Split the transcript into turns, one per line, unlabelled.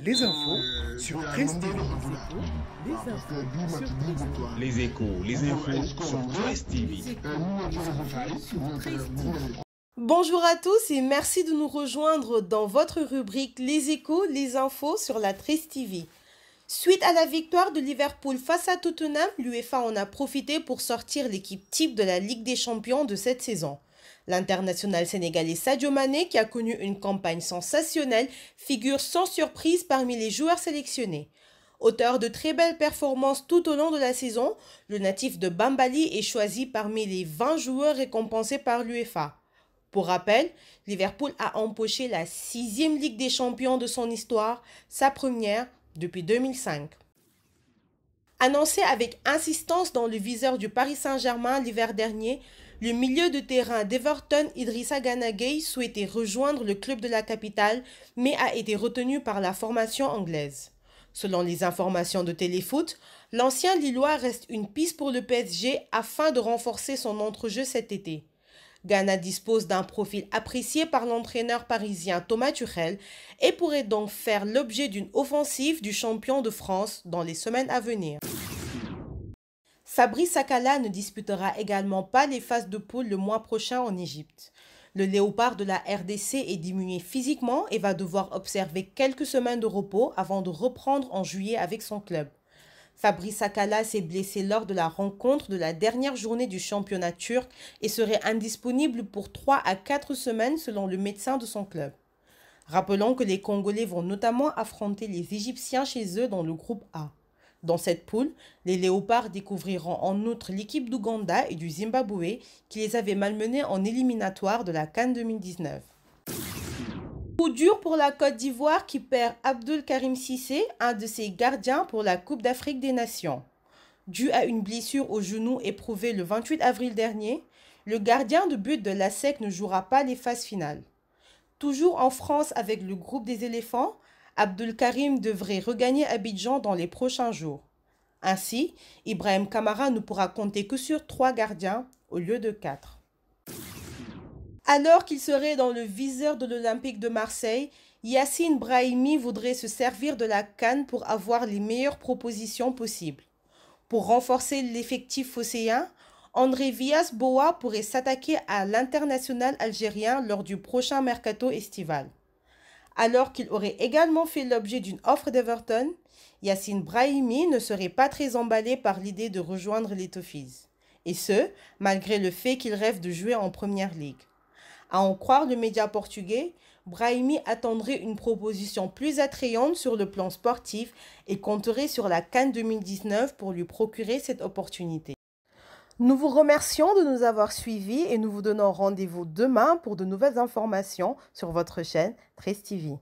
les infos sur 13 TV.
Les échos, les infos sur 13 TV.
Bonjour à tous et merci de nous rejoindre dans votre rubrique Les échos, les infos sur la 13 TV. Suite à la victoire de Liverpool face à Tottenham, l'UEFA en a profité pour sortir l'équipe type de la Ligue des Champions de cette saison. L'international sénégalais Sadio Mané, qui a connu une campagne sensationnelle, figure sans surprise parmi les joueurs sélectionnés. Auteur de très belles performances tout au long de la saison, le natif de Bambali est choisi parmi les 20 joueurs récompensés par l'UEFA. Pour rappel, Liverpool a empoché la 6e Ligue des Champions de son histoire, sa première depuis 2005. Annoncé avec insistance dans le viseur du Paris Saint-Germain l'hiver dernier, le milieu de terrain d'Everton Idrissa Gana Gueye souhaitait rejoindre le club de la capitale, mais a été retenu par la formation anglaise. Selon les informations de Téléfoot, l'ancien Lillois reste une piste pour le PSG afin de renforcer son entrejeu cet été. Gana dispose d'un profil apprécié par l'entraîneur parisien Thomas Tuchel et pourrait donc faire l'objet d'une offensive du champion de France dans les semaines à venir. Sabri Sakala ne disputera également pas les phases de poule le mois prochain en Égypte. Le léopard de la RDC est diminué physiquement et va devoir observer quelques semaines de repos avant de reprendre en juillet avec son club. Fabrice Sakala s'est blessé lors de la rencontre de la dernière journée du championnat turc et serait indisponible pour 3 à 4 semaines selon le médecin de son club. Rappelons que les Congolais vont notamment affronter les Égyptiens chez eux dans le groupe A. Dans cette poule, les Léopards découvriront en outre l'équipe d'Ouganda et du Zimbabwe qui les avaient malmenés en éliminatoire de la CAN 2019. Coup dur pour la Côte d'Ivoire qui perd Abdul Karim Cissé, un de ses gardiens pour la Coupe d'Afrique des Nations. Dû à une blessure au genou éprouvée le 28 avril dernier, le gardien de but de l'ASEC ne jouera pas les phases finales. Toujours en France avec le groupe des éléphants, Abdul Karim devrait regagner Abidjan dans les prochains jours. Ainsi, Ibrahim Kamara ne pourra compter que sur 3 gardiens au lieu de 4. Alors qu'il serait dans le viseur de l'Olympique de Marseille, Yacine Brahimi voudrait se servir de la CAN pour avoir les meilleures propositions possibles. Pour renforcer l'effectif phocéen, André Villas-Boas pourrait s'attaquer à l'international algérien lors du prochain mercato estival. Alors qu'il aurait également fait l'objet d'une offre d'Everton, Yacine Brahimi ne serait pas très emballé par l'idée de rejoindre les Toffees. Et ce, malgré le fait qu'il rêve de jouer en Première Ligue. À en croire le média portugais, Brahimi attendrait une proposition plus attrayante sur le plan sportif et compterait sur la CAN 2019 pour lui procurer cette opportunité. Nous vous remercions de nous avoir suivis et nous vous donnons rendez-vous demain pour de nouvelles informations sur votre chaîne 13 TV.